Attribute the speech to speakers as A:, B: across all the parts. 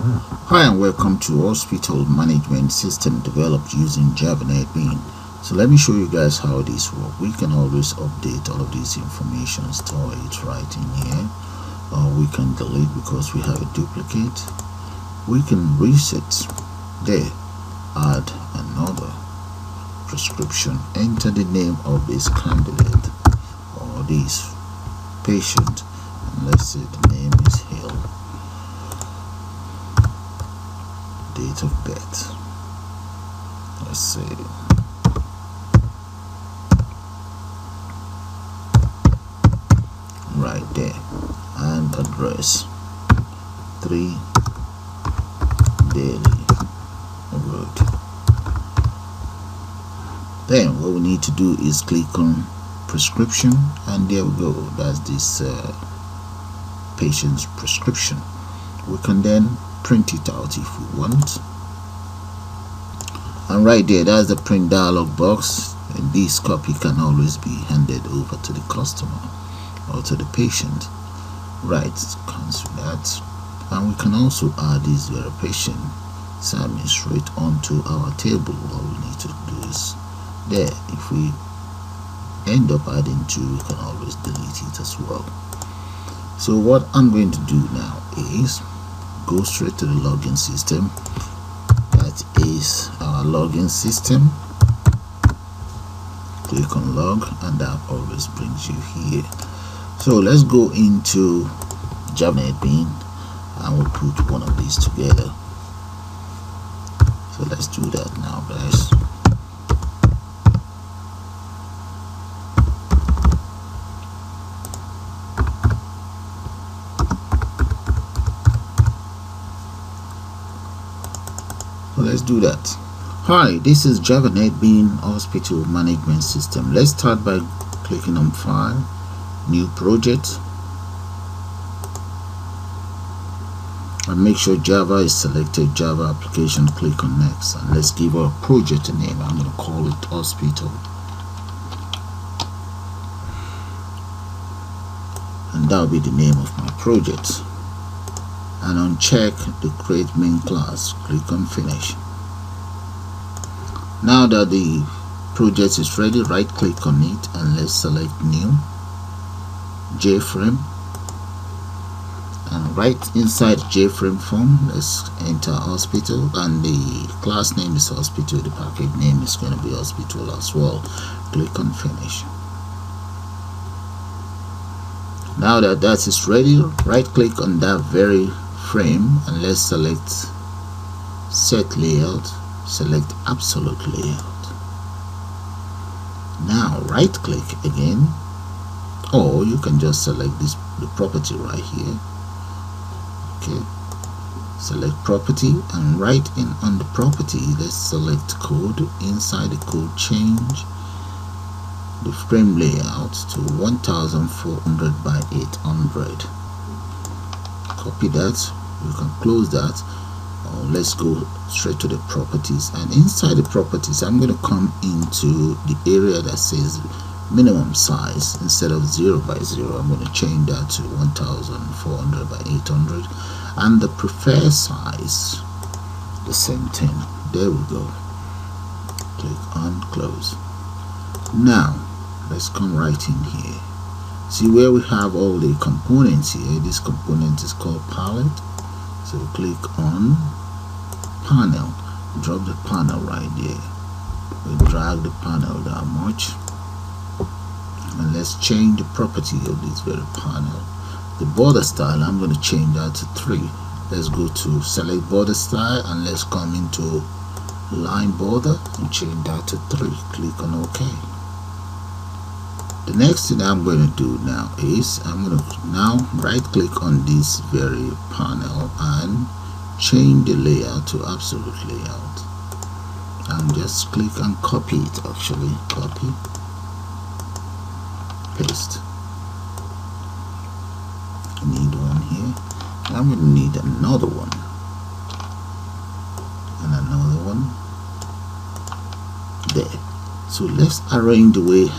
A: Hi and welcome to Hospital Management System developed using Java Netbeans. So let me show you guys how this works. We can always update all of this information, store it right in here, or we can delete because we have a duplicate. We can reset there, add another prescription, enter the name of this candidate or this patient, and let's say the name is Hill. Date of birth, let's say right there, and address 3 Daily Road. Then what we need to do is click on prescription, and there we go. That's this patient's prescription. We can then print it out if we want, and right there, that's the print dialog box, and this copy can always be handed over to the customer or to the patient. Right, cancel that, and we can also add this very patient Sammy straight onto our table. All we need to do is there. If we end up adding 2, we can always delete it as well. So what I'm going to do now is go straight to the login system. That is our login system. Click on log, and that always brings you here. So let's go into Java Netbeans, and we'll put one of these together. So let's do that now, guys. Let's do that. Hi, this is Java Netbeans Hospital Management System. Let's start by clicking on File, New Project, and make sure Java is selected. Java Application, click on Next, and let's give our project a name. I'm going to call it Hospital, and that will be the name of my project. And uncheck the create main class, click on finish. Now that the project is ready, right click on it, and let's select new JFrame, and right inside JFrame form, let's enter hospital, and the class name is hospital, the package name is going to be hospital as well. Click on finish. Now that that is ready, right click on that very frame, and let's select set layout, select absolute layout. Now right click again, or you can just select the property right here. Okay, select property, and right in on the property, let's select code. Inside the code, change the frame layout to 1400 by 800. Copy that. You can close that. Let's go straight to the properties, and inside the properties, I'm going to come into the area that says minimum size. Instead of 0 by 0, I'm going to change that to 1400 by 800, and the preferred size, the same thing. There we go. Click on close. Now let's come right in here. See where we have all the components here. This component is called palette. So click on panel, drop the panel right there. We drag the panel that much, and let's change the property of this very panel. The border style, I'm going to change that to 3. Let's go to select border style, and let's come into line border and change that to 3. Click on OK. The next thing I'm going to do now is I'm going to now right click on this very panel and change the layout to absolute layout, and just click and copy it. Actually, copy, paste. I need one here. I'm going to need another one, and another one there. So let's arrange the way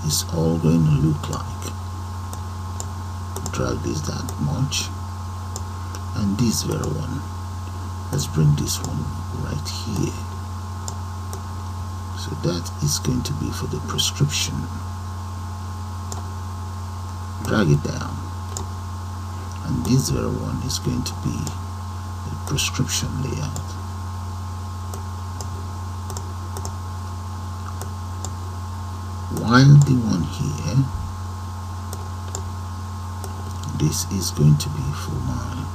A: it's all going to look like. Drag this that much, and this very one. Let's bring this one right here. So that is going to be for the prescription. Drag it down, and this very one is going to be the prescription layout. While the one here, this is going to be for my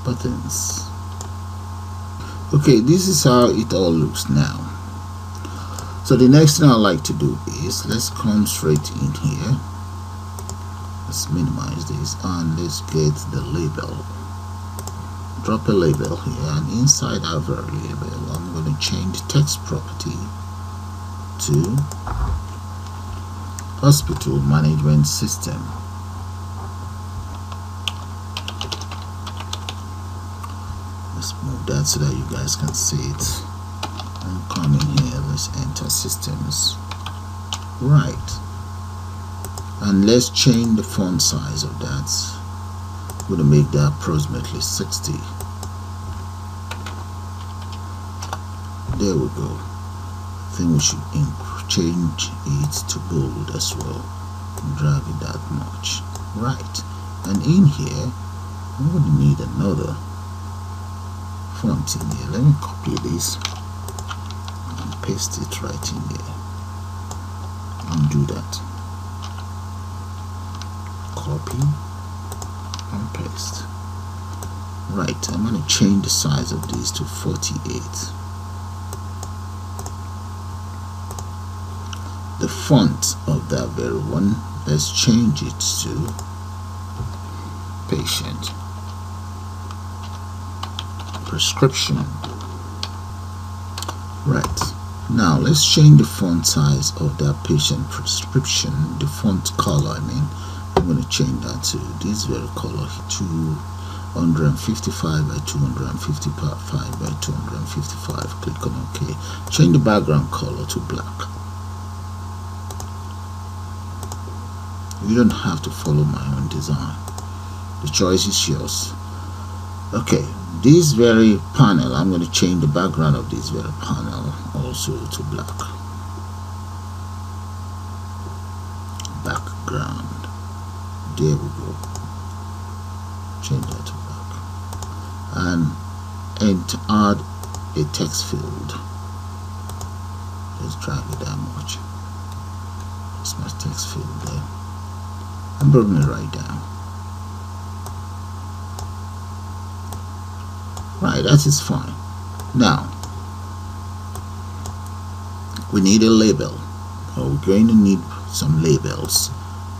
A: buttons. Okay, this is how it all looks now. So the next thing I like to do is, let's come straight in here. Let's minimize this and let's get the label. Drop a label here, and inside our label I'm going to change the text property to Hospital Management System. Let's move that so that you guys can see it. And come in here, let's enter systems. Right. And let's change the font size of that. I'm going to make that approximately 60. There we go. I think we should change it to bold as well. Drag it that much. Right. And in here, I'm going to need another font in here. Let me copy this and paste it right in there. And do that. Copy and paste. Right, I'm going to change the size of this to 48. The font of that very one, let's change it to patient prescription. Right, now let's change the font size of that patient prescription, the font color. I'm going to change that to this very color, 255 by 255 by 255. Click on OK. Change the background color to black. You don't have to follow my own design. The choice is yours. Okay, this very panel, I'm going to change the background of this very panel also to black. Background. There we go. Change that to black. And add a text field. Let's drag it that much. That's my text field there. I'm bringing it right down. Right, that is fine. Now we need a label. We're going to need some labels.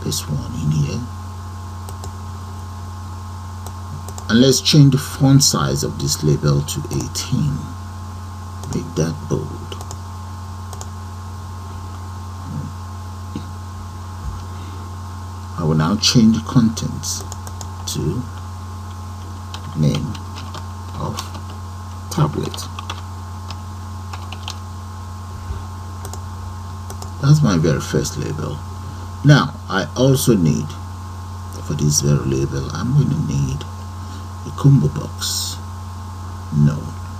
A: Paste one in here. And let's change the font size of this label to 18. Make that bold. I will now change the contents to name of tablet. That's my very first label. Now I also need, for this very label, I'm going to need a combo box. No,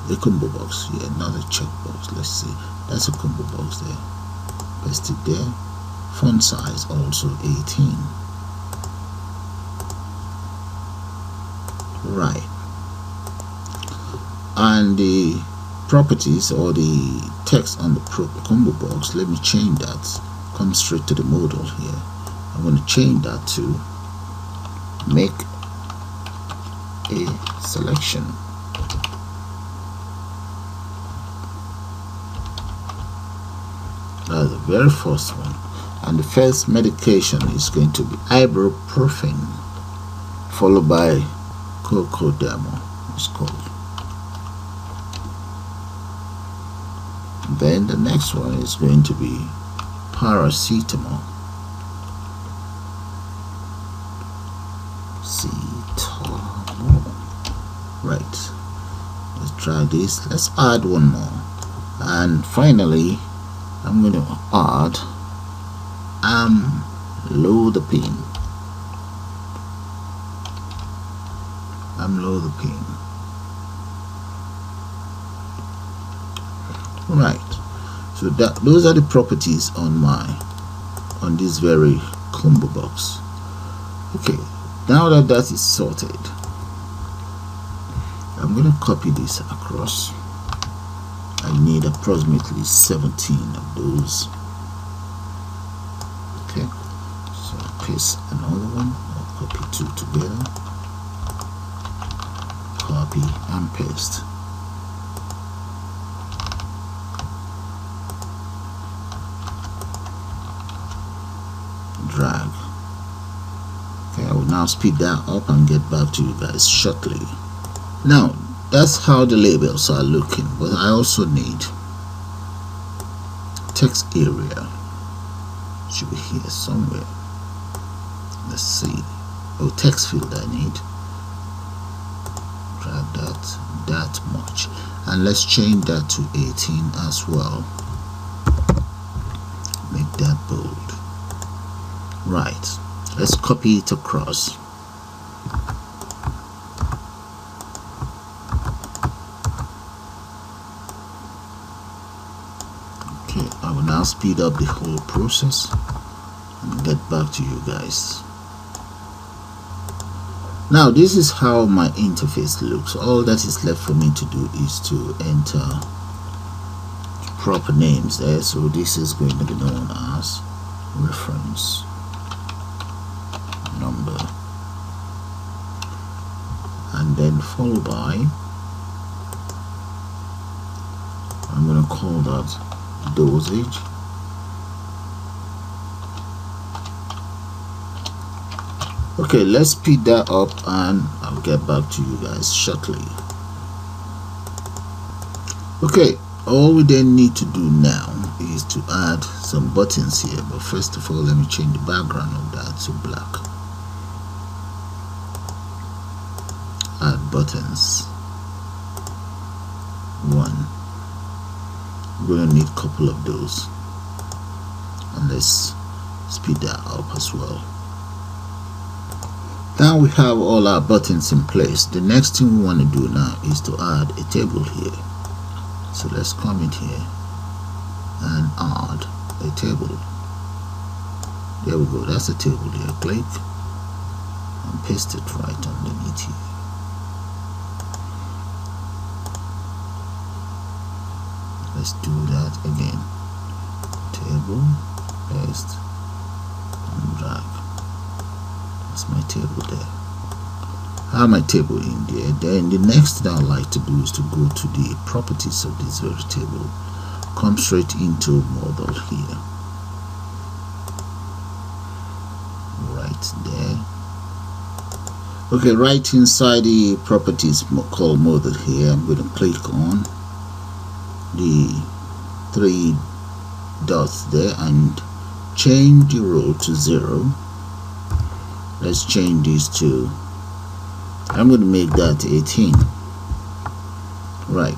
A: a combo box. Yeah, not a checkbox. Let's see. That's a combo box there. Paste it there. Font size also 18. Right. And the properties or the text on the combo box, let me change that. Come straight to the modal here. I'm going to change that to make a selection. That's the very first one. And the first medication is going to be ibuprofen, followed by cocodamol. It's called. Then the next one is going to be paracetamol. Right. Let's try this. Let's add one more. And finally, I'm going to add amlodipine. Right, so those are the properties on this very combo box. Okay, now that that is sorted, I'm going to copy this across. I need approximately 17 of those. Okay, so paste another one. I'll copy two together, copy and paste. Drag. Okay, I will now speed that up and get back to you guys shortly. Now that's how the labels are looking, but I also need text area. Should be here somewhere. Let's see. Oh, text field I need. Drag that much, and let's change that to 18 as well. Make that bold. Right, let's copy it across. Okay, I will now speed up the whole process and get back to you guys. Now this is how my interface looks. All that is left for me to do is to enter proper names there. So this is going to be known as reference number, and then followed by, I'm going to call that dosage. Okay, let's speed that up and I'll get back to you guys shortly. Okay, all we then need to do now is to add some buttons here, but first of all let me change the background of that to black. Add buttons. One. We're going to need a couple of those, and let's speed that up as well. Now we have all our buttons in place. The next thing we want to do now is to add a table here. So let's come in here and add a table. There we go, that's a table here. Click and paste it right underneath here. Let's do that again. Table, paste, and drag. That's my table there. I have my table in there. Then the next thing I'd like to do is to go to the properties of this very table. Come straight into model here. Right there. Okay, right inside the properties called model here, I'm going to click on the three dots there and change the row to 0. Let's change this to, I'm going to make that 18. Right,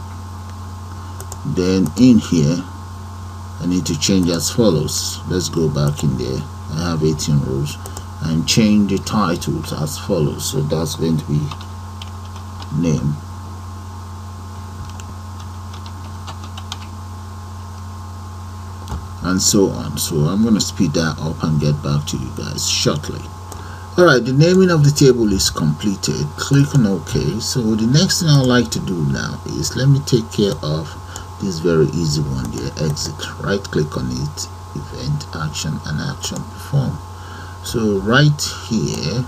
A: then in here I need to change as follows. Let's go back in there. I have 18 rows, and change the titles as follows. So that's going to be name, and so on. So I'm going to speed that up and get back to you guys shortly. Alright, the naming of the table is completed. Click on OK. So the next thing I'd like to do now is, let me take care of this very easy one here, exit. Right click on it, event, action, and action perform. So right here,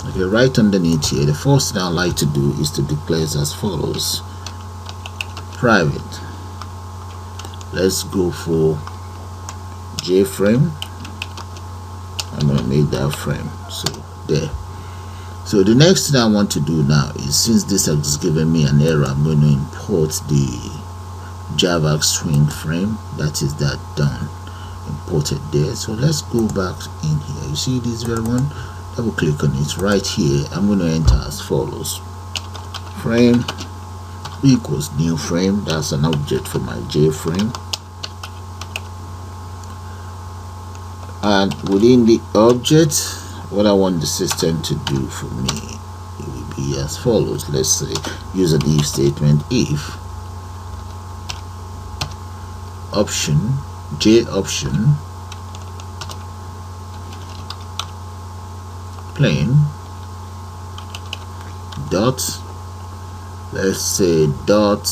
A: okay, right underneath here, the first thing I'd like to do is to declare as follows: private. Let's go for JFrame. I'm going to make that frame. So there. So the next thing I want to do now is, since this has given me an error, I'm going to import the Java swing frame. That is that done, imported there. So let's go back in here. You see this very one? Double click on it. Right here, I'm going to enter as follows: frame equals new frame. That's an object for my JFrame. And within the object, what I want the system to do for me, it will be as follows. Let's say use an if statement. If option, J option plain dot, let's say dot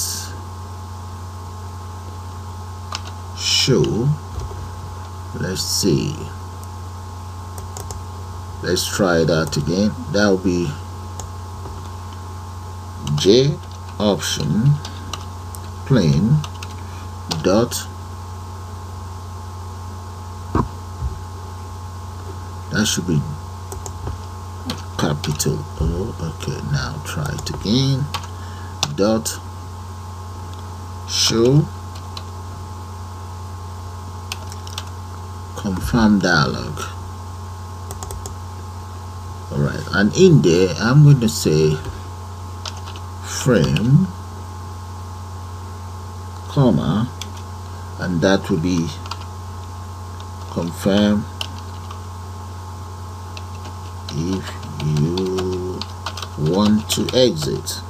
A: show, let's see, let's try that again. That will be J option plain dot, that should be capital O. Okay, now try it again. Dot show confirm dialog. Alright, and in there I'm going to say frame comma, and that will be confirm if you want to exit.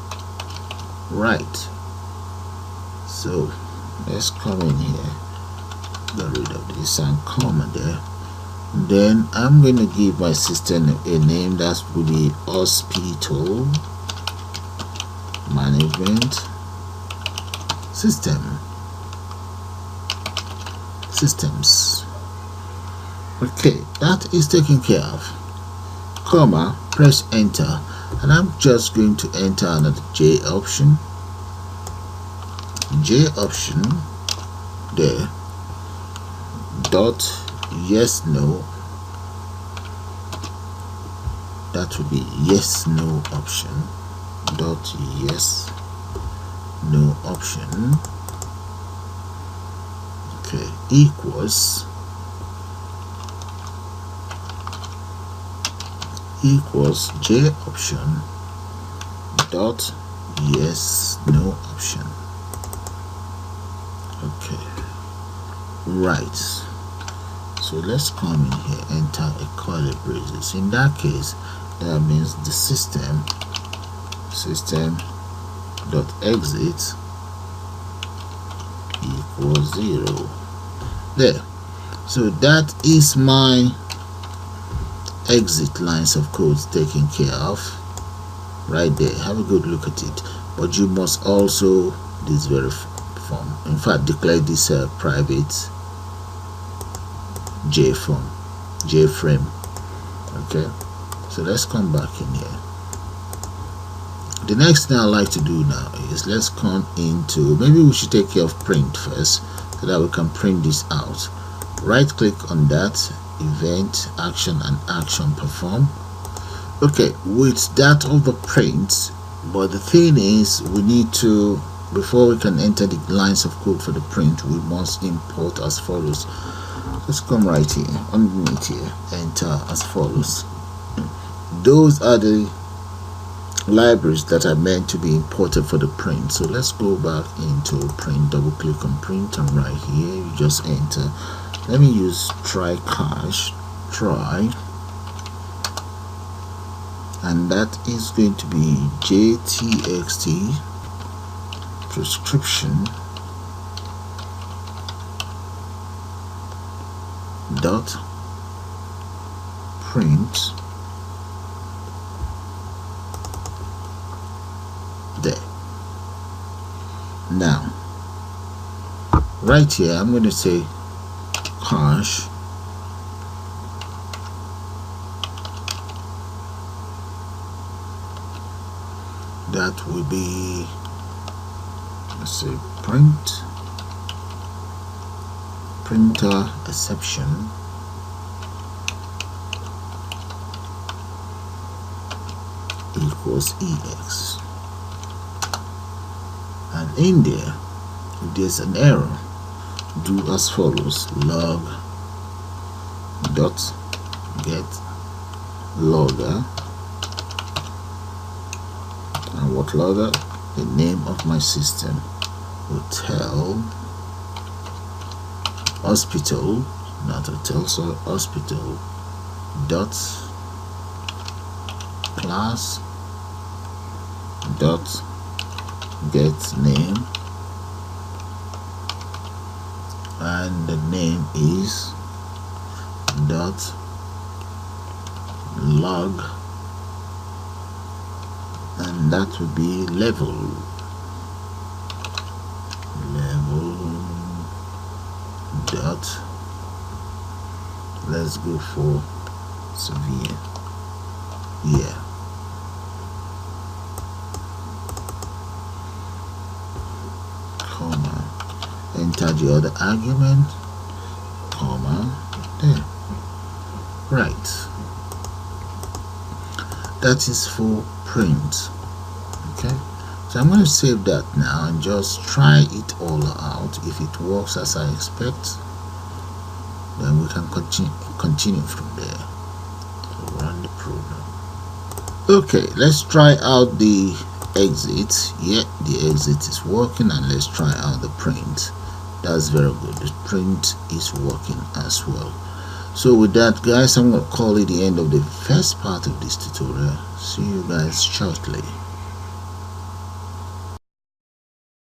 A: Right, so let's come in here, get rid of this and comma there. Then I'm going to give my system a name that will be hospital management systems. Okay, that is taken care of. Comma, press enter, and I'm just going to enter another J option there, dot yes no, that will be yes no option, dot yes no option. Okay, equals J option dot yes no option. Okay, right, so let's come in here, enter a curly braces. In that case, that means the system dot exit equals 0 there. So that is my exit lines of codes taken care of right there. Have a good look at it, but you must also this very form, in fact declare this private J frame. Okay, so let's come back in here. The next thing I like to do now is let's come into, maybe we should take care of print first so that we can print this out. Right click on that, event action and action perform. Okay, with that of the print, but the thing is we need to, before we can enter the lines of code for the print, we must import as follows. Let's come right here underneath here, enter as follows. Those are the libraries that are meant to be imported for the print. So let's go back into print, double click on print, and right here you just enter, let me use try cache, and that is going to be JTXT prescription dot print there. Now right here I'm going to say cache that will be, let's say printer exception equals EX, and in there if there's an error, do as follows: log dot get logger, and what logger? The name of my system, hotel hospital, not hotel, so hospital dot class dot get name and the name is dot log, and that would be level dot, let's go for severe, yeah, comma, enter the other argument, comma, there, right. That is for print. Okay, so I'm going to save that now and just try it all out. If it works as I expect, then we can continue from there. So run the program. Okay, let's try out the exit. Yeah, the exit is working, and let's try out the print. That's very good. The print is working as well. So with that, guys, I'm going to call it the end of the first part of this tutorial. See you guys shortly.